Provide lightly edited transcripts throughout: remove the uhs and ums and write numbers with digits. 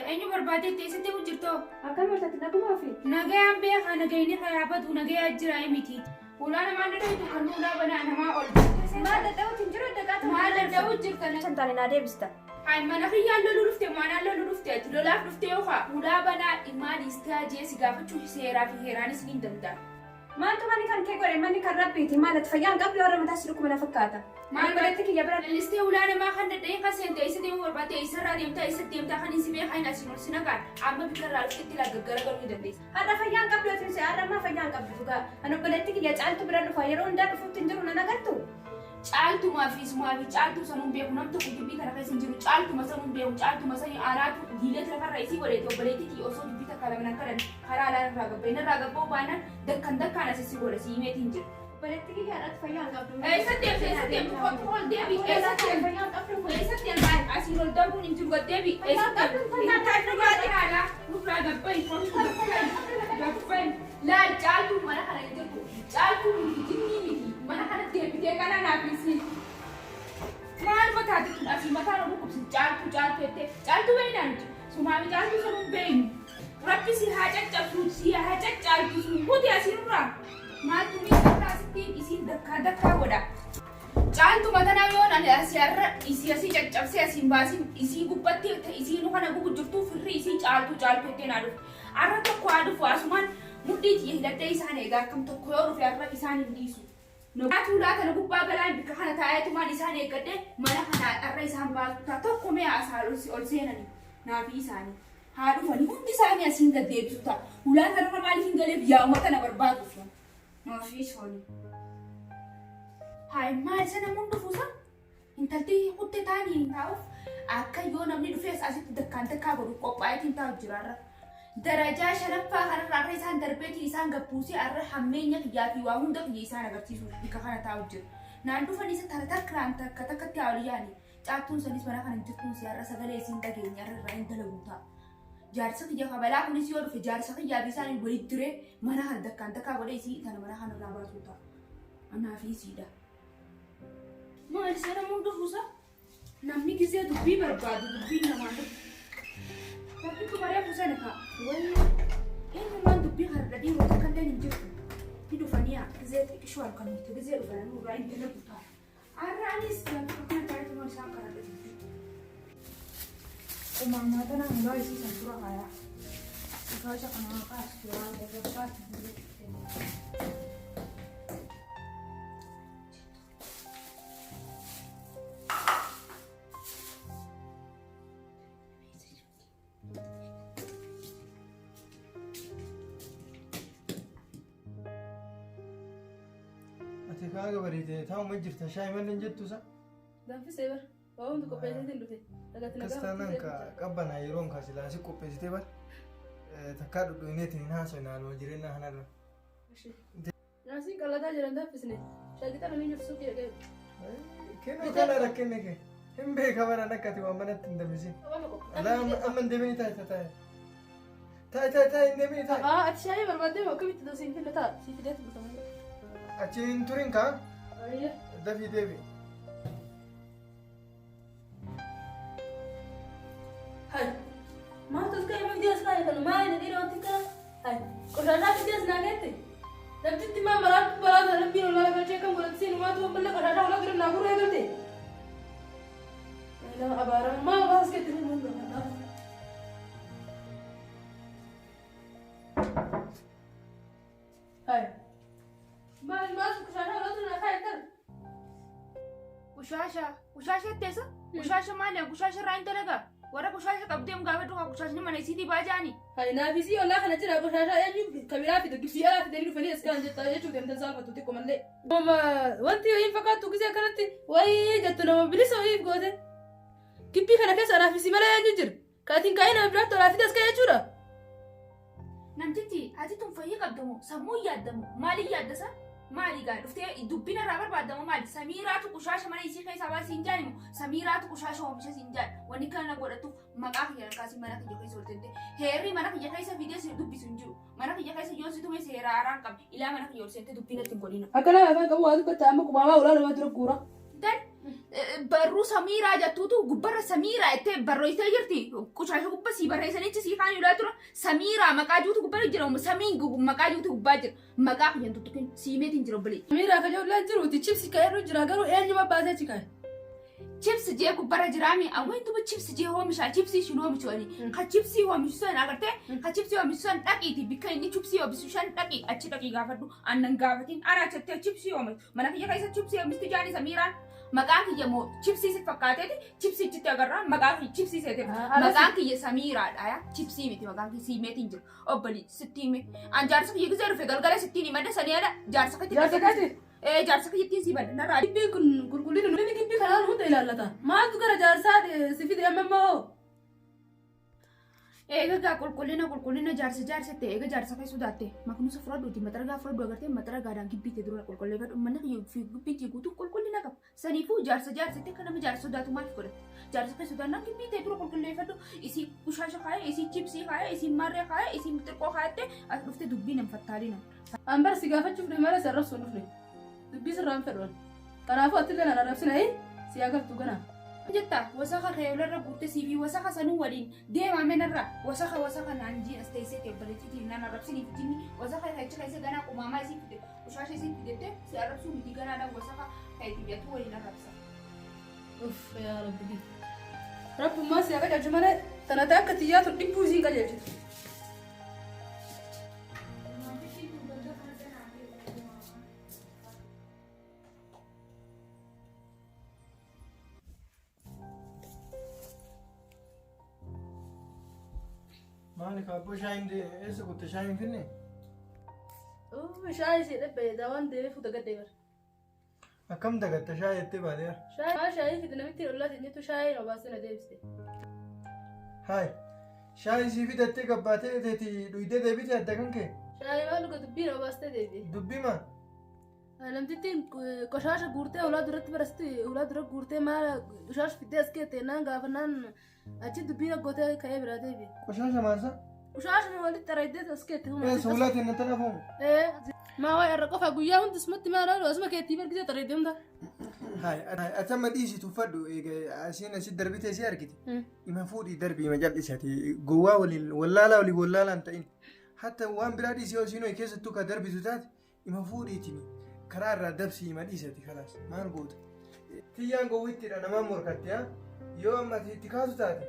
أيني بربادي تيستي وجرتو أكل مرتك نقوم في نجاي أم بيخ أنا جايني خيابات ونجاي أجرا ميتي ولا أنا ما ندري تكلم ولا بنا أنا ما أقول ما تدعو تنجرو دكاتره ما ندعو جرتنا سنتاني نادي بستا هاي ما نخي يالله لرفته ما نالله لرفته تلو لا لرفته يوخا ولا بنا إيمان استاجي سقافة شو سيرا في هيراني سنين دمدا ما أنتم ماني كان كيكوري ماني كان ربيتي ما تفيان قبل ورا ما تسلكوا من فكاتا ما قلتك يا برا لسته ولا أنا ما خن دقيقة سنت أيسة ديم وربات أيسة راديم تأيسة ديم تخني سبيه هاي ناسينور سنكان عم بكرر على فكرة لا جرجر قالوا يدنديس هذا فيان قبل وتنسى هذا ما فيان قبل فكا أنا قلتك يا جعلت برا فايرون ده فوت تنجرون أنا قلتو caaltu maafiis maafi caaltu sanuun beeku nam tokko dubbii kana keessa hin jiru caaltu masanuun beeku caaltu masanii aanaatu diileet lafarraa isii godheete obboleettii osoo dubbii takka lamana karan karaa alaan irraa gabbee narraa gabboo baanaan dakkaan asisi godhe si himeetii hin jiru. Obboleettii yaadatu fayyaan qabdu. Eessatti deemtu ol deebi eessatti asiin ol darbuun hin jiru gaddeebi eessatti haala nurraa gabbain laal caaltu mana kana hin jirtu caaltu jinnii miti. Mana kana deebitee kana naafisi maal mataati kun asii mataan oolu kubsin caaltu jettee caaltu beeynaan sumaami caaltu sanuun beeynu rabbi si haa caccabsu si haa caccaaltu sun kuti asiin irraa maaltu miidhagaa asittiin isiin dakkaa godha caaltu matanaa yoon ani asii har'a asii caccabsee asiin baasin isii gubbatti isii nu kana gubu jirtuu firri isii caaltu jettee naa dhufu har'a tokko haa dhufu asumaan mudhiitii hidhattee isaan eegaa akkam tokko yoo dhufe har'a isaan hin dhiisu. Naatu laata na gubbaa galaan bika kana taa'eetumaan isaan eeggadhe mana kana har'a isaan baasutaa tokko mee asaa ol seenanii naafi isaanii haa dhufanii hundi isaanii asiin gad deebisu ta'a. Ulaan kanarra maaliif hin galeef yaa uummata na barbaaduuf naafi sooni. Haa maal isa namuun dhufuusa intaltii kutte taa'anii hin taa'uuf akka yoo namni dhufees asitti dakkaa godhu qophaa'eetiin taa'u jiraarra. Darajaa shanaffaa kanarraa isaan darbeetiin isaan gabbuusee arra hammeenya kiyyaa fi waa hunda kiyya isaan agarsiisuuf bika kana taa'u jiru. Naan dhufan isa takkaan takkatti haali yaani caattuun sanis mana kana jirtuun si har'a sagalee isiin dhageenya irraa hin dalagu ta'a. Jaarsa kiyya kabalaa kunis yoo dhufe jaarsa kiyyaa fi isaanii walitti diree mana kana dakkaa godhee isii kana mana kanarraa baasuu ta'a. Anaa fi isiidha. Maal isa namuun dhufuusa? Namni gisee dubbii barbaadu dubbiin namaa dhufu. Tapi kemarin aku sana kak, ini memang dubbi harganya waktu kan dia ninjau, itu Fania, kezet kisual kan itu kezet udah nurra ini dia putar. Aranis yang kan cari cuma sangkar ada dubbi. Umangnya tu nang enggak isi santura kaya, kalau saya kenal kas, jualan berapa Kaaga bareedee taa'u ma jirta shaayii malee hin jettu isa? Danfisee bara waa hundi qopheessitee hin dhufe. Kastaanaan qabbanaa yeroo hin kaasilaasii qopheessitee bara takkaa dhudhuuneetiin hin haasofne haaluma jireenya kanarra. Naasii qallataa jiran danfisne shaagixa namni jirtu suuqii dhaqee. Kennuu kana rakkenne kee hin beeka bara nakkati waan manatti hin dambisin. Amma hin deemini taa'e. Taa'e hin deemini taa'e. Ati shaayii barbaadee moo akkamitti dosiin finna ta'a? Si fideetti bultamaa. Achiin turin kaa? Ayya. Dafii deebi. Hai. Maaltu iska ima videos kaya kanu maali nadiri wanti kana? Hai. Qoshashaa videos naagette? Dabditti maa maraatu baraata rabbiin olaa galchee kan godhatisiin maatu wabballe qoshashaa olaa gara naa gurra eegalte? Nama abaarama maa baas ketti ni mun gafataa? Hai. Maal kushashaa olaa tuna kaya kan? Kushasha teessa? Kushasha maali? Kushasha irraa hin dalagaa? Warra kushasha qabdeem gaafa dhugaa kushashni mana isiitii baajaani. Hai naafisii olaa kana jira kushashaa eenyu kabiraa fide gibsii alaa fidanii dhufanii as kan jettaa jechuudha intal saalfatu xiqqoo mallee. Wanti hin fakkaatu gisee akkanatti wayii jettu nama bilisa wayiif goote. Gibbii kana keessa naafisii malee eenyu jira? Kaatiin kaa'ee nama biraatti olaa fide as kan jechuudha. Namtichi ati tun fayyii qabdamu sammuu yaaddamu maaliin yaaddasa? Maali gaa dhuftee dubbina irraa barbaadamu maali? Samiiraatu kushasha mana isii keessaa baasii hin jaanimu Samiiraatu kushasha oomisha siin jaan wanni kana godhatu maqaa kiyya kaasii mana kiyya keessa oltente heerri mana kiyya keessa fidee si dubbisu hin jiru mana kiyya keessa yoo si tume seera haaraan qabdi ilaa mana kiyya ol seente dubbina ittiin godhina. Akkana afaan qabu waa dubbata amma qubamaa ulaa nama dura guura. Dan barruu samiiraa jettuutu gubbarra samiiraa itti barreessitee jirti. Qushasha gubba sii barreessanichi sii kaan yulaa tura. Samiiraa maqaa juutu gubbarra jira. Samiin maqaa juutu gubbaa jira. Maqaa kan jentu tukin siimeetiin jira obbolee. Samiiraa kan jawlaa jiruuti chipsi ka'eerru jira garuu eenyuma baasee chikaa'e. Chips jee gubbarra jiraami. Awwain tuba chips jee hoomishaa chipsii shin oomishani. Ka chipsii oomishusan agartee ka chipsii oomishusan dhaqiiti bikka inni chipsii oomishusan dhaqi achi dhaqi gaafadhu aannan gaafatiin ana chattee chipsii oomishu. Mana kiyya keessa chipsii oomishti jaani Samiiraan. Maqaan kiyya moo chipsii si fakkaateeti chipsii itti agarraa maqaan kiyya chipsii seete maqaan kiyya Samiiraadha chipsii miti maqaan kiyya siimeetiin jiru obbolii sittiime an jaarsa kiyya gisee dhufe galgala sittiin himadha saniidha jaarsa kiyya jaarsa kiyyattiin si badha narraa Gibbii kun qulqullina nuti gibbii kanaan hunda ilaallata. Maaltu gara jaarsaa si fide amma immoo? Egaa qulqullina jaarsa ta'e egaa jaarsa kai sodaatte maknusa fudhadhuuti maxaragaa fudhadhu agartee maxaragaadhaan gibbiitti dura qulqulleeffadhu manni kiyya gibbiitti guutuu qulqullina qaba. Saniifuu jaarsa ta'e kan nama jaarsa sodaatu maal godhate? Jaarsa kai sodaannaan gibbiitti dura qulqulleeffadhu isii kushaasha kaayee isii chipsii kaayee isii marree kaayee isii mixirqoo kaayattee as dhuftee dubbii nam fattaalina. Ambar si gaafachuuf mala sarrafsuu dhufne. Dubbii sirraan fedhan. Kanaafuu attillee na arrabsina si agartu gana. Jetta wasaka reelarra guutte siifi wasaka sanuu waliin deemaa menarra wasaka naanjii as teessee teebbaleetii naan arrabsiniif jinni wasaka kachi keessa ganaa qumaamaa isii fide ushaasha isii fidette si arrabsuu miti ganaadhaan wasaka kayti biyattuu waliin arrabsa. Uff yaa rabbi. Rabbummaa si qajeelchu malee tanata akka xiyyaatu dhibbuu isiin qajeelchitu. Maali kaaboo shaayin eessa kutte shaayin finne? Shaayi si dhabbee daawwan deemee fuuta gaddee bara. Akkam dagatta shaayii jettee baateera? Shaayi fide namitti ollaa seenyattu shaayi na baasee na deebiste. Hayi shaayii sii fidattee gabbaatee teeti dhuydee deebite adda kan kee? Shaayi maal dhuga dubbii na baastee deebite. Dubbii maa? Namtittiin qoshaasha guurtee ulaa duratti barasti ulaa dura guurtee maal qoshaasha fiddee as keettee naan gaafannaan achi dubbii gootee ka'ee biraa deebi'e. Qoshaasha maalsa? Qoshaasha walitti xaraydee as keettee humna. Suulaa kenna tana foomu. Maa waa'ee irra qofa guyyaa hundi isumatti maal haadhu asuma keettii bargisee xaraydee hunda. Hayi ati amma dhiisi tuffadhu asiin asi darbitee si argite. Ima fuudhii darbii ima jal'isati gowwaa waliin wallaalaa waliin wallaalaan ta'in. Hatta waan biraa dhiisii hoosiinoo keessattuu ka darbitu taate ima fuudhiitini. Karaa irraa dabsii ima dhiisati kalaas maal goota. Tiyyaan gowwittiidha namaan morkatte yoo amma itti kaasu taate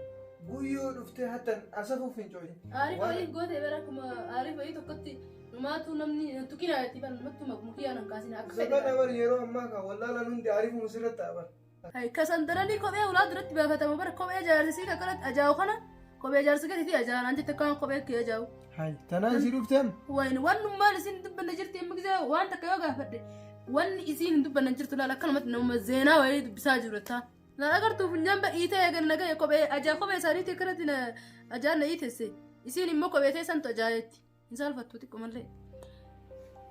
guyyoo dhuftee hatta asafuuf hin cooyin. Aariif waliin gootee bara akkuma aariif wayii tokkotti numaatu namni tukinaa itti ban namatti mukiyyaan hanqaasine akka fedhe. Sabana bari yeroo ammaa kan wallaalaan hundi aariifuma sirratti dhaabara. Kasan daranii kophee ulaa duratti baafatamu bara kophee jaarsisii kakkanatti ajaa'u kana kophee jaarsi gatiitii ajaa'an jettee kan kophee kee ajaa'u. Hayi tanaan isii dhufteem. Wannummaan isiin dubbanna jirti amma gisee waan takka yoo gaafadhe wanni isiin hin dubbanna jirtu laala akkanumatti nama zeenaa wayii dubbisaa jiru taa. Na agartuu funyaan ba'iitee eegan nagaya kophee ajaa kophee isaaniitii akkanatti ajaan na iitesse isiin immoo kophee teessantu ajaayetti hin saalfattu xiqqoo mallee.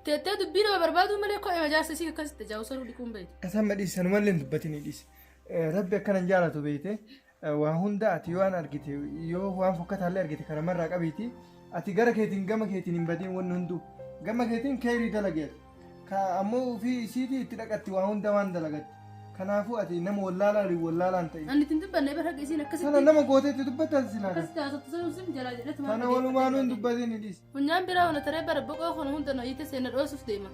Teettee dubbii nama barbaadu malee kophee majaarsisii akkasitti ajaa'u saruu dhiquun beekti. Asan madhiisi sanumallee hin dubbatini dhiisi. Rabbi akkanan jaalatu beekte waa hunda ati yoo an argite yoo waan fokkataallee argite karamarraa qabiiti ati gara keetiin gama keetiin hin badin wanni hunduu gama keetiin keerii dalageeta. Ammoo ofii isiitii itti dhaqatti waa hunda waan dalagatti. Kanaafuu ati nama wallaalaan ta'e. Ani ittiin dubbanne bara isiin akkasitti. Sana nama gooteetti dubbataa silaata. Akkasitti haasoftu sun sim jalaa jedhetu maal. Sana walumaan hin dubbatin dhiisi. Funyaan biraa wana taree bara boqoo kun hunda na hiite seena dhoosuuf deema.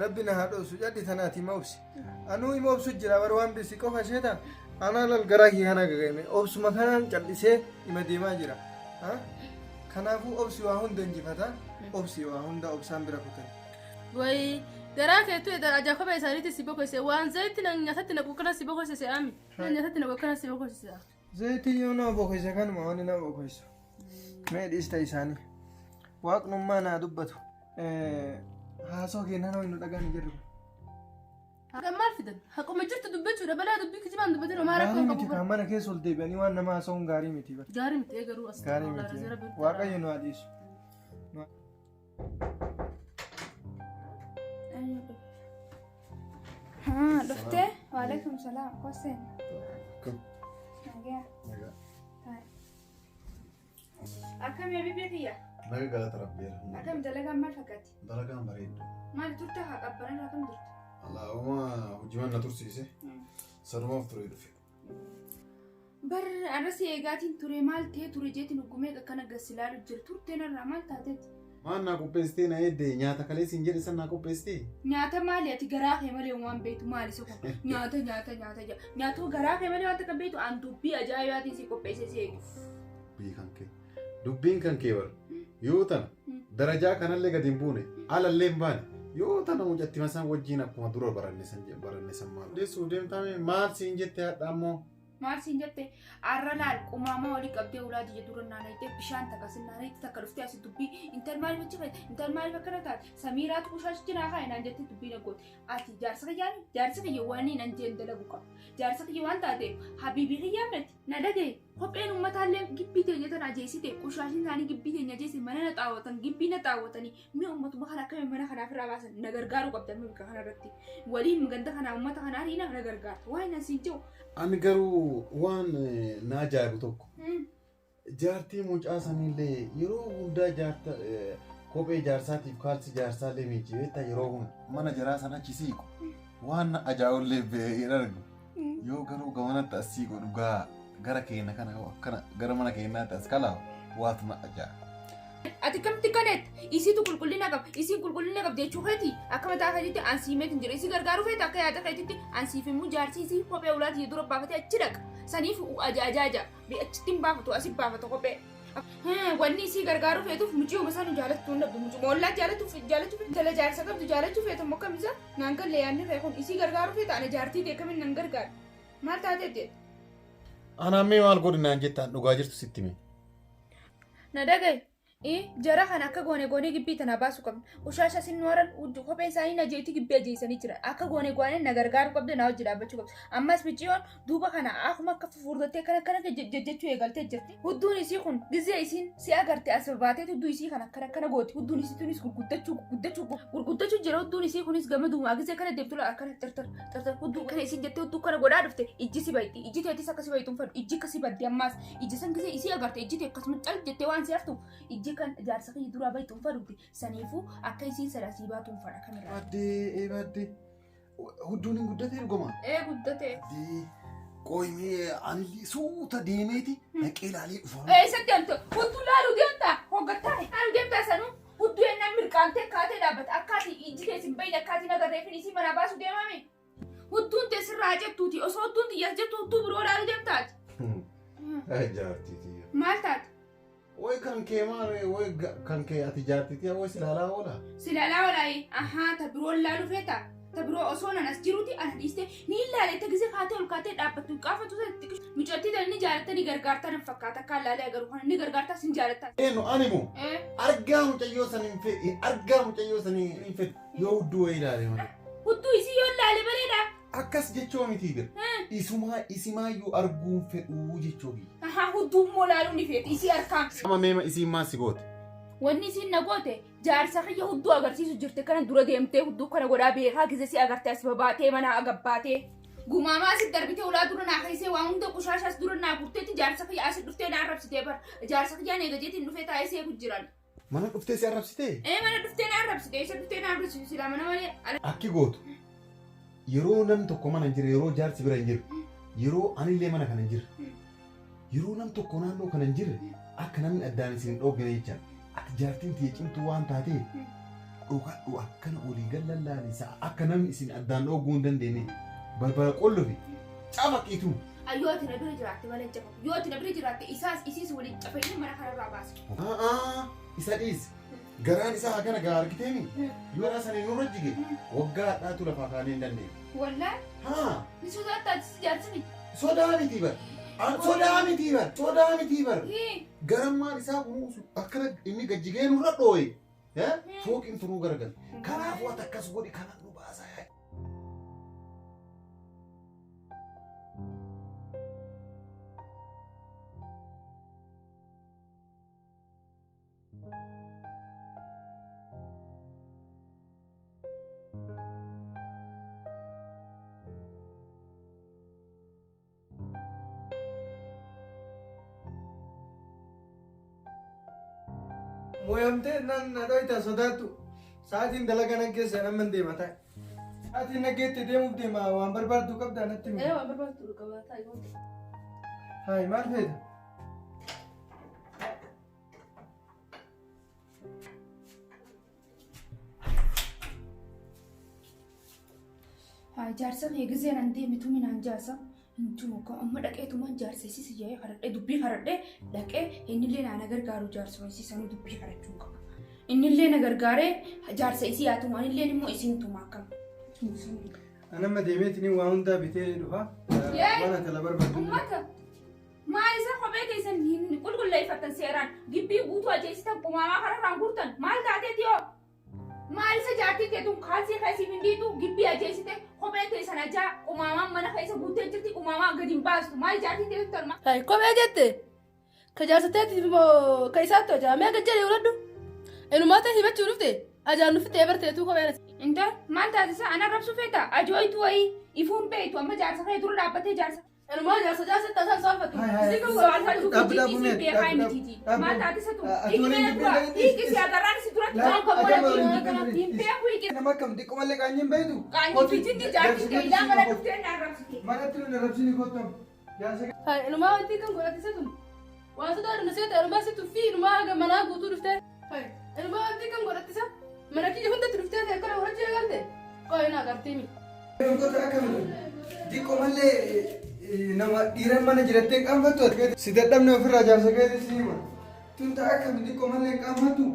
Rabbi na haa dhoosu jedhi tanaati ma obsi. Anuu ima obsu jira bara waan bisi qofa isheeta. Anaa lal garaa kee kana gagayme obsuma kanaan callisee ima deemaa jira. Kanaafuu obsi waa hunda injifata. Obsi waa hunda obsaan bira kutan. Wayi. Garaa keetu ajaa kophee isaaniitti si boqoise waan zayitti na nyaatatti na quuqqana si boqoise se'aami. Na nyaatatti na quuqqana si boqoise se'a. Zayitti yoo nama boqoise kanuma waan nama boqoisu. Mee dhiista isaanii. Waaqnummaa naa dubbatu. Haasoo keenan ho'i nu dhagaan jirru. Haqa maal fidan? Haquma jirtu dubbachuudha balaa dubbii kijibaan dubbatin homaa rakkoo qabu. Gaarii miti kan mana keessa ol deebi'anii waan nama haasa'uun gaarii miti. Gaarii miti eegaruu as. Gaarii miti. Waaqayyo nu adiisu. Dufte? Waalaikum salam. Kosen. Nagaa. Akkam yaa biyya? Naga galata rabbiira. Akkam dalagaan maal fakkaatti? Dalagaan bareeddu. Maal turte haa qabbanan akkam turte? Allahumma hojii na tursiise. Sanumaaf ture dhufe. Bar arrasi eegaatiin ture maal ta'e ture jeetiin hukumee akkana gasilaalu jira turteen irraa maal taateeti? Maan naa qopheessitee na eeddee nyaata kaleessiin jedhe san naa qopheessitee? Nyaata maali ati garaa kee malee waan beektu maali isa kun? Nyaata garaa kee malee waan takka beektu an dubbii ajaa'ibaatiin si qopheessee si eegu. Dubbiin kan kee bara yoo tana darajaa kanallee gadi hin buune alallee hin baane yoo tana hojjatti masaan wajjin akkuma dura baranne san maal deessuu deemtame maal siin jette hadha ammoo maal siin jette arra laal qumaama walii qabdee ulaati jedhu rannaan ayitee bishaan takkasin naanaitti takka dhuftee asi dubbii intal maaliif achi fayyada intal maaliif akkana taate samiiraatu kushaachichi naa kaa'e naan jettee dubbii nagoote ati jaarsa kiyyaani jaarsa kiyya waan nan jeen dalagu qaba jaarsa kiyya waan taateef habiibii kiyyaa miti na dhagee kopheen ummataallee gibbii teenya tana ajeessite kushaashin isaanii gibbii teenya ajeesse mana na xaawwatan gibbii na xaawwatanii mi'a ummatuma kana akkami mana kanaaf irraa baasan na gargaaruu qabdan mika kanarratti waliin ganda kanaa ummata kanaa riina na gargaarta waan na siin jiru. Ani garuu waan na ajaa'ibu tokko jaartii mucaa sanillee yeroo hundaa jaarta kophee jaarsaatiif kaalsi jaarsaallee miijeetta yeroo hunda mana jaraa sana achi siiqu waan na ajaa'ullee hin argu yoo garuu gamanatti as siiqu dhugaa gara keenya kana akkana gara mana keenyaatti as kalaa waatu na ajaa'iba. Ati kamti kanet isitu qulqullina qab isin qulqullina qab jechuu keeti akka mataa keetitti ansiimeet hin jira isi gargaaruu feeta akka yaada keetitti ansiifimuu jaarsi isi kophee ulaati dura baafatee achi dhaqa saniif ajaaja achitti hin baafatu asi baafata kophee wanni isi gargaaruu feetuuf mucii uma sanu jaalatu hin dhabdu mucii moollaa jaalatu tele jaarsa qabdu jaalachuu feeta immoo kamisa naan kan leeyaanni ree kun isi gargaaruu feeta ana jaartii ta'e kamin nan gargaaru maal taateetti. Anaamee maal godhinaan jettaan dhugaa jirtu sitti mee? Na dhagaye. Jara kan akka goone gibbii tana baasu qabna. Ushaasha sin nooran kopheen isaanii na jeetii gibbii ajeessanii jira. Akka goone na gargaaru qabda na hojii dhaabbachuu qabda. Ammas bicciyoon duuba kana akkuma akka fufurdattee kana jechuu eegaltee jirti. Hudduun isii kun gizee isiin si agarte as baatee hudduu isii kana akkana gooti. Hudduun isii tunis gurguddachuu jira. Hudduun isii kunis gama duumaa gizee kana deebtula akkana tartar hudduu kana isiin jettee hudduu kana godhaa dhufte ijji si bayti. Ijji teetis akka si baytuun fadhu. Ijji akka si badde ammas ijji san gizee isii agarte ijji tee akkasuma cal jettee waan si haftu. Ijji kan jaarsa kiyya dura baytuun fadhuuti saniifuu akka isiin sadasii baatuun fadha kanarraa. Baddee hudduun hin guddatee dhugama. Guddatee. Qoyimee ani suuta deemeeti naqee ilaalee dhufa. Eessatti amtu hudduu laaluu deemtaa hoggattaa laaluu deemtaa sanuu hudduu ennaan mirqaantee kaatee dhaabbata akkaati ijji keessin bayin akkaati nagarreefin isii mana baasuu deemame. Hudduun teessirraa jettuuti osoo hudduun xiyyaas jettu hudduu biroo laaluu deemtaati. Jaartiiti. Maal taate? Way kan kee maal way kan kee ati jaartiiti way silaalaa oola. Silaalaa oolaa ta biroon laaluu feeta. Ta biroo osoo nanas jiruuti ana dhiiste ni ilaalee ta gisee kaatee ol kaatee dhaabbattu qaafatu sanatti mucattii tan ni jaalattanii gargaartaa nan fakkaata akka laalee agaruu kana ni gargaartaa sin jaalattaa. Eenyu animu argaa mucayyoo san hin fedhi argaa mucayyoo san hin fedhi yoo hudduu way ilaalee malee. Hudduu isii yoo ilaalee bareeda. Akkas jechoo miti bir isimaayyuu arguun fedhuu jechoo bi. Hudduu immoo laaluu ni feeti isii harkaan. Ama meema isiin maal si goote? Wanni isiin na goote jaarsa kiyya hudduu agarsiisu jirte kana dura deemtee hudduu kana godhaa beekaa gisee si agartee as babaatee mana agabbaatee. Gumaamaa asi darbitee ulaa dura naa keessee waan hunda qushaashaas dura naa gurteetti jaarsa kiyya asi dhuftee naa arrabsitee bara jaarsa kiyyaan eegajeetiin dhufee taa'ee seeku jiran. Mana dhuftee si arrabsitee? Mana dhuftee naa arrabsitee isa dhuftee naa arrabsiisu silaa mana malee. Akki gootu yeroo namni tokko mana hin jirre yeroo jaarsi bira hin jirre yeroo anillee mana kana hin jirre yeroo nam tokko naannoo kana hin jirre akka namni addaan isin hin dhoggane jechaan akka jaartiin tiyya cimtuu waan taatee dhokadhu akkana olii gallallaanisaa akka namni isin addaan dhogguu hin dandeenye balbala qollofi cafaqiitu. Yoo ati na bira jiraatte malee hin cafamu yoo ati na bira jiraatte isiis waliin cafanii mana kanarraa baasu. Isa dhiisi. Garaan isaa hagana gaa argiteemi yoo raasanii nurra jige waggaa hadhaatu lafaa kaanee hin dandeenye. Wallaan? Ni sodaattaati jaarsi miti. Sodaa miti bar. Sodaa miti bar. Garammaan isaa kunuunsu akkana inni gajjigee nurra dhooye. Fooqiin turuu garagal. Kanaafuu ati akkas godhi kana nu baasaa. Moyamtee nan na dhoyta sodaattu sa'aatiin dalagaa nan keessa namman deema taa'e. ati nageette deemuuf deema waan barbaaddu qabdaa natti himi. waan barbaaddu qaba taa'ee. Hai maal feeta? Haa jaarsa mee gisee nan deemitu minaan jaarsa. Intu ko amma dhaqeetumaan jaarsa isii yaa'ee haradhee dubbii haradhee dhaqee innillee na gargaaru jaarsa isii sanuu dubbii harachuu qaba. Innillee na gargaaree jaarsa isii yaatuma innillee immoo isiin tuma akkam. Anamma deemeetini waa hundaa bitee dhufa. Waan tala barbaaddu. Ummata maal isa kophee keessan hin qulqulleeffatan seeraan gibbii guutuu ajjeesitan qumaamaa kanarraan guurtan maal taateeti yoo? Maal isa jaartii teetuun kaalsii keessi mindiitu gibbii ajjeesite kophee keessan ajaa qumaamaan mana keessa guuttee jirti qumaamaa gadi hin baastu maal jaartii teetu tolma? Hai kophee jette ka jaarsateeti ka isaatti hojaa mee akka jedhe uladhu enumaata himachuu dhufte ajaan dhuftee barteetu kophee Inta maal taatisa ana rabsu feeta ajooyitu wayii ifuun beektu amma jaarsa kee dura dhaabbatee jaarsa. enumaa jaarsa taasaan saafatu Maal taatisa tu hiikimee dura hiikisi agarraan si duratti waan kophee hin beeku hiikisi. Nama kam xiqqoo malee qaanyiin beektu? Qaanyi fitinni jaarsi kee ilaa mana dhuftee na rabsite. Manatti nu rabsini kottam. hai enumaa wanti kan godhatisa tun waan sodaa dhunaseeta enumaa si tuffii enumaa haga manaa guutuu dhuftee hai enumaa wanti kan godhatisa mana kiyya hundatti dhuftee akkana horachuu eegalte qo'ina agartiimi. Wantoota akkamii xiqqoo malee nama dhiiran mana jirattee qaanfattu ati si dadhabne ofirraa jaarsa keessa si hima. Tun ta'a akkamii xiqqoo malee qaanfattu.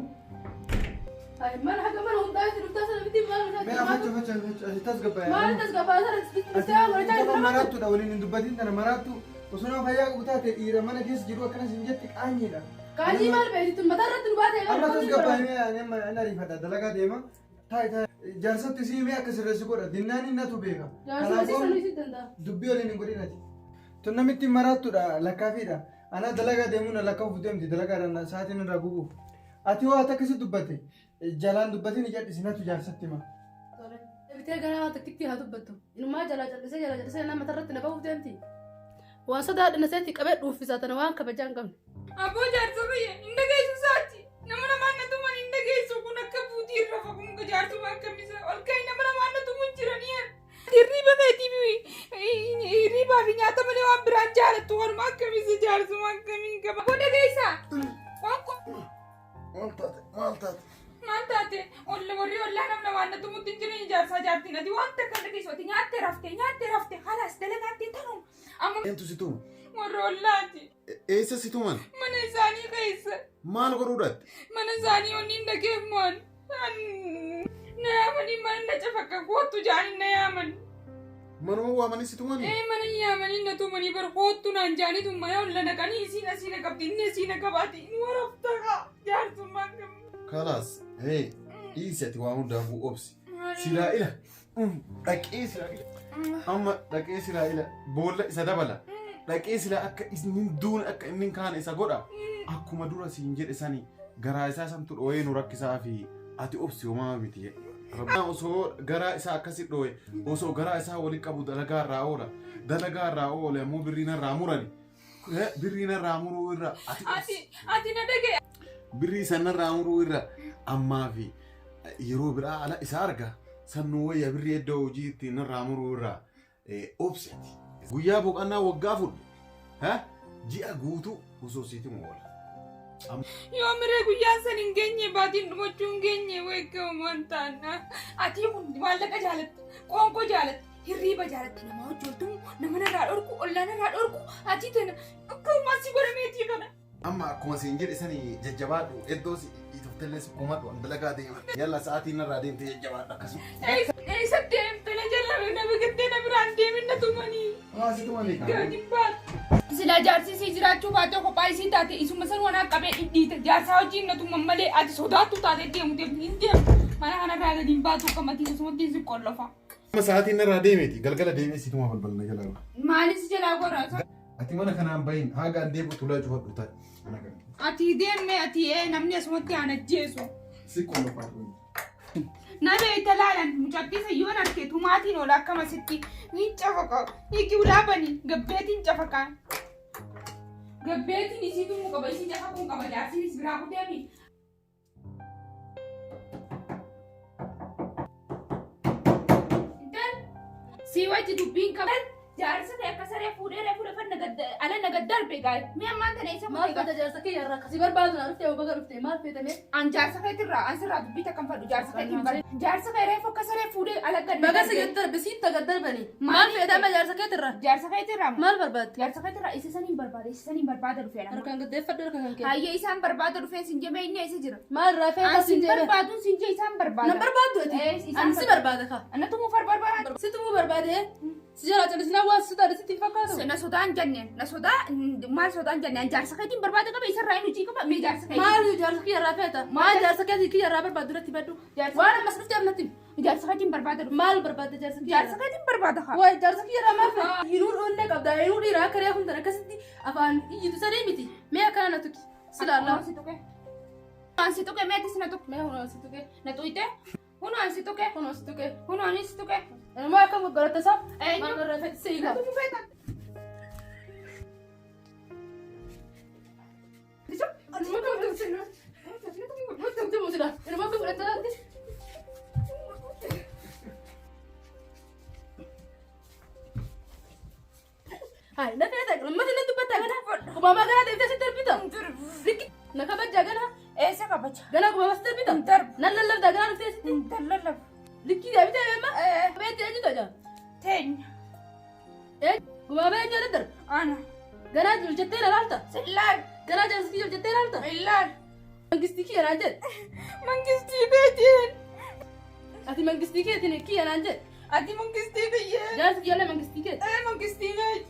hai mana haga mana hundaa itti dhuftaa sana miti maal Mee facha asitti gabbaa'e. maal tasgabbaa sana dhuftee horachaa Asitti maraattuudha waliin hin dubbatin tana maraattu osoo nama fayyaa qabu taate dhiira mana keessa jiru akkanas hin jetti qaanyiidha. kaajii maal beektu mataa irratti nu baatee Amma tasgabbaa'ee mee ani ariifadha dalagaa deema. Jaarsatti si himee akka sirreessi godha dinnaan innatu beeka. jaarsa si sanuu si danda'a. Dubbii waliin hin godhinati. Tun namitti maraattuudha lakkaafiidha. Ana dalagaa deemuun lakkaafuuf deemti dalagaadhaan sa'aatiin irraa gubuuf. Ati waa akkasitti dubbatte jalaan dubbatiin ija dhisinatu jaarsatti hima. Bitee garaa takkitti haa dubbattu. Inumaa jalaa callisee nama matarratti na bahuuf deemti. Waan sodaa dhinaseetti qabee dhuuffisaa tana waan kabajaa hin qabne. Abboo jaarsa biyya hin dhageessu saati. Nama namaan na tuman hin dhageessu kun akka fuutii irra faguun jaarsuma akkamisa ol ka'i nama namaan na tumun jiranii. Hirriba keetiif hirribaa fi nyaata malee waan biraan jaalattu warma akkamisa jaarsuma akkamiin qaba. Abboo dhageessaa. Maal taate? Maal taate warri ollaa namna waan na tumutti hin jiran jaarsaa jaartiin ati waan takka dhageessu ati nyaattee rafte halaas dalagaatti tanuu. Amma Eentu si tuma? warri ollaati. Eessa si tuman? Mana isaanii keessa. Maal godhuudhaatti? Mana isaanii onni hin dhageef maan. Na yaamanii mana na cafakka koottu jaanii na yaaman. Manuma waamanii si tuman? Mana yaamanii na tumanii bar koottu naan jaanii tummaya olla naqanii isiin asiina qabdi inni asiina qabaati. Inni waraftaka jaarsummaan qabdi. Kalaas, dhiisi ati waan hundaafuu obsi. Silaa ila. Dhaqee silaa ila. Amma dhaqee silaa ila. Boolla isa dabala. Dhaqee silaa akka inni duun akka inni kaane isa godha. Akkuma dura siin jedhe sani garaa isaa santu dhooyee nu rakkisaa fi ati obsi homaa miti jedhe. Osoo garaa isaa akkasi dhooye osoo garaa isaa waliin qabu dalagaa irraa oola. Dalagaa irraa oole ammoo birriin irraa murani. Birriin irraa muruu irra Ati na dhagee. birrii sanarraa muruu irra ammaa fi yeroo biraa ala isa arga sannuu wayya birrii iddoo hojii ittiin irraa muruu irraa obseti. Guyyaa boqonnaa waggaa fudhu ji'a guutuu osoo siiti moola. Yoo miree guyyaan san hin geenye baatiin dhumachuu hin geenye weekkamu waan ta'an. Ati kun maallaqa jaalatta qoonqoo jaalatta hirriiba jaalatta nama hojjetu nama narraa dhorku ollaan narraa dhorku ati tana akkuma si godhameetii kana. Amma akkuma siin jedhe sanii jajjabaadhu iddoo ituftallee si kumadhu dalagaa deema. Yalla sa'aatiin irraa deemtee jajjabaadhu akkasuma. Eessa deemte na jallame na biqiltee na biraan deemin na tumanii. Hawaasi tumanii kan. Gaadiin baal. Sila jaarsisii jiraachuu baatee kophaa isii taate isuma san waan qabee dhidhiite jaarsaa hojiin na tuman malee ati sodaattu taate deemu hin deemu. Mana kanarraa gadiin baatu qabatii isumatti si qollofa. Amma sa'aatiin irraa deemeti galgala deemee si tuma balbalna jalaa. Maalis jalaa goraasa? Ati mana kanaan bahin haga an deebi'u tulaa cufadhu taate. Ati deemme ati namni asumatti aan ajjeesu. Si qollofaa kun. Na beekta laalan mucattiisa yoon arge tumaatiin oola akkamasitti ni cafaka. Hiiki ulaabani gabbeetiin cafaka. Gabbeetiin isii tumuu qaba isii cafakuun qaba jaarsiinis biraa kuteemi. Si wajji dubbiin qaban jaarsa ta'e akka saree fuudhee fanna ala nagad darbe gaa'e. Mi'a ammaan tana isa Maal fata jaarsa kee yarraa akkasii barbaadu na dhuftee baga dhuftee maal feetame? An jaarsa keetirraa an sirraa dubbii takkan fadhu jaarsa keetiin bar. Jaarsa kee reefu akka saree fuudhee ala gad Baga si gad darbe siitta gad darbanii. Maal feetame jaarsa keetirraa? Jaarsa keetirraa Maal barbaadde? jaarsa keetirraa isa saniin barbaada dhufee dha. Harkaan gaddeeffadhu harkaan kan kee. Hayyee isaan barbaada dhufee sin jemee inni eessa jira? Maal irraa feetaa An sin siin jedhe? barbaaduun sin jee isaan barbaada. Na barbaaddu ati? Ani si barbaada ka. Anatu mu barbaada. Situ mu barbaade? Si jala callisinaa waan si taate sitti hin fakkaatu? Na sodaan jenneen na sodaa maal sodaan jenneen jaarsa keetiin barbaada qaba isarraa hin hojii qaba mee jaarsa keetiin. Maal jaarsa kiyya irraa feeta? Maal jaarsa kiyya irraa barbaaddu irratti baddu? Waan ammas dhufte amnatti jaarsa keetiin barbaada dhufe. maal barbaadde jaarsa kiyya Jaarsa keetiin barbaada haa. Waay jaarsa kiyya irraa maal feeta? Hinuu dhoonnee qabda hinuu dhiiraa akka reefu hin akkasitti afaan iyyitu sadii miti. Mee akkana na tuqi. Si laallaa. Ansi tuqe meetis na tuqe. Mee hunoo si tuqe. Na tuqite. Hunu ansi tuqe. Hunoo si tuqe. Hunu anis tuqe. Ilmoo akka moggarotta isaa. Eenyu? Maal irraa feeti si hiika. Natu feeta. Ilmoo akka moggarotta. Wanti muusila. Ilmoo akka fudhattalaatti. Hai, na feeta. Ummati na dubbata gana. Kumamaa gana deemtee sitti darbita. Rikki. Na kabajjaa gana. Eessa kabaja? Gana kumamaa sitti darbita. Darb. Nan lallabdaa gana dhuftee sitti. Dallallab. Rikki deebitee beema. Beetti eenyutu ajaa? Teenya. Kumamaa eenyu ala darba. Ana. Gana hojjettee na laalta. Sillaal. Gana jaarsii hojjettee laalta. Illaal. Mangistii kiyya naan jedhe. Mangistii beetiin. Ati mangistii keetiin kiyya naan jedhe. Ati mangistii biyyee. Jaarsi kiyya illee mangistii keeti. Mangistii beeti.